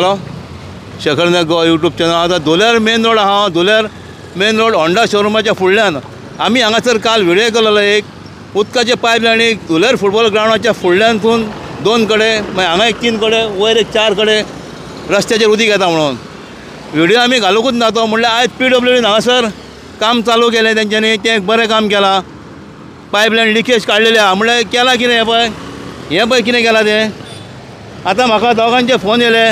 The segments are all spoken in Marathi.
हॅलो शेखर नायक गो यूट्यूब चॅनल आतां धुलेर मेन रोड आहा धुलेर मेन रोड होंडा शोरूमाच्या फुडल्यान आमी हांगासर काल व्हिडिओ केलेलो एक उदकाचे पायप लायनीक धुलेर फुटबॉल ग्राउंडाच्या फुडल्यानसून 2 कडेन मागीर हांगा एक 3 कडेन वयर एक 4 कडेन रस्त्याचेर उदीक येता म्हणून व्हिडिओ आमी घालूंकूच ना तो म्हणल्यार आयज PWDन हांगासर काम चालू केलें तेंच्यांनी तें बरें काम केलां पायपलायन लिकेज काडलेली आहा म्हणल्यार केलां कितें हें पळय कितें केलां तें आतां म्हाका दोगांचे फोन येयले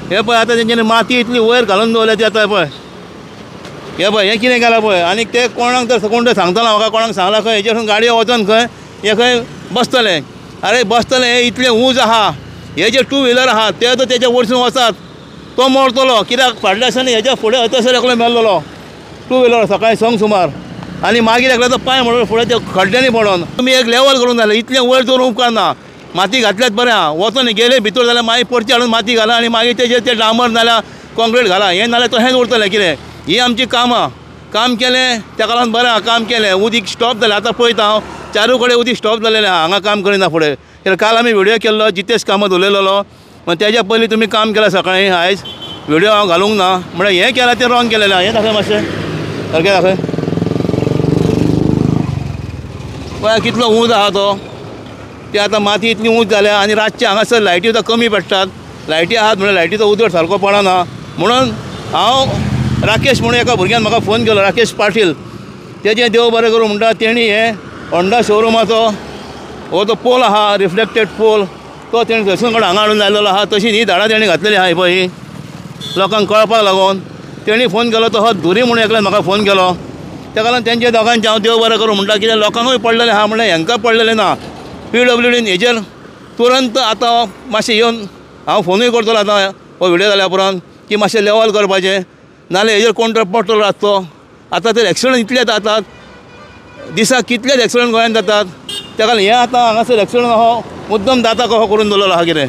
हे पळय आतां तेंच्यांनी माती इतली वयर घालून दवरल्या ती आतां पळय हे पळय हें कितें केलां पळय आनी ते कोणाक तर कोण तर सांगतालो म्हाका कोणाक सांगला खंय हेजेर गाडयो वचोन खंय हे खंय बसतले अरे बसतले हे इतलें उंच आहा हे जे 2 व्हिलर आहा ते तर तेच्या वरसून वचात तो मरतलो कित्याक फाटल्या दिसांनी हेच्या फुडें हयसर एकलो मेल्लो 2 व्हिलर सकाळीं 2 सुमार आनी मागीर एकल्याचो पांय म्हणून फुडें ते खड्ड्यांनी पडोन तुमी एक लेवल करून जालें इतलें वयर दवरून उपकार ना माती घातल्यात बरें आहा वचोन गेले भितर जाल्यार मागीर परती हाडून माती घाला आनी मागीर तेजेर ते डांबर नाल्यार कॉन्क्रीट घाला हें नाल्यार तशेंच उरतलें कितें ही आमची कामां काम केलें तेका लागून बरें आहा काम केलें उदीक स्टॉप जालें आतां पळयता हांव 4 कडेन उदीक स्टॉप जालेलें आहा हांगा काम करिना फुडें कित्याक काल आमी व्हिडिओ केल्लो जितेश कामत उलयलेलो पण तेज्या पयलीं तुमी काम केलां सकाळीं आयज व्हिडिओ हांव घालूंक ना म्हळ्यार हें केलां तें रॉंग केलेलें आहा हें दाखय मातशें सारकें दाखय पळय कितलो उंच आहा तो ते आतां माती इतली उंच जाल्या आनी रातचे हांगासर लायटी सुद्दां कमी पडटात लायटी आहात म्हणल्यार लायटीचो उजवाड सारको पडना म्हणून हांव राकेश म्हणून एका भुरग्यान म्हाका फोन केलो राकेश पाटील तेजें देव बरें करूं म्हणटा तेणी हे होंडा शोरूमाचो हो तो पोल आहा रिफ्लेक्टेड पोल तो तेणी थंयसून हांगा हाडून लायलेलो आहा तशी ही झाडां तेणी घातलेली आहा पळय ही लोकांक कळपाक लागून तेणी फोन केलो तो हो धुरी म्हणून एकल्यान म्हाका फोन केलो तेका लागून तेंचे दोगांचे हांव देव बरें करूं म्हणटा कित्याक लोकांकूय पडलेलें आहा म्हणल्यार हेंकां पडलेलें ना PWDन हेजेर तुरंत आतां मातशें येवन हांव फोनूय करतलो आतां हो व्हिडिओ जाल्या उपरांत की मातशें लेवल करपाचें नाल्यार हेजेर कोण तर पडटलो रातचो आतां तर एक्सिडंट इतले जातात दिसाक कितलेच एक्सिडंट गोंयांत जातात तेका लागून हें आतां हांगासर एक्सिडंट हो मुद्दम जाता कहो करून दवरलेलो आहा कितें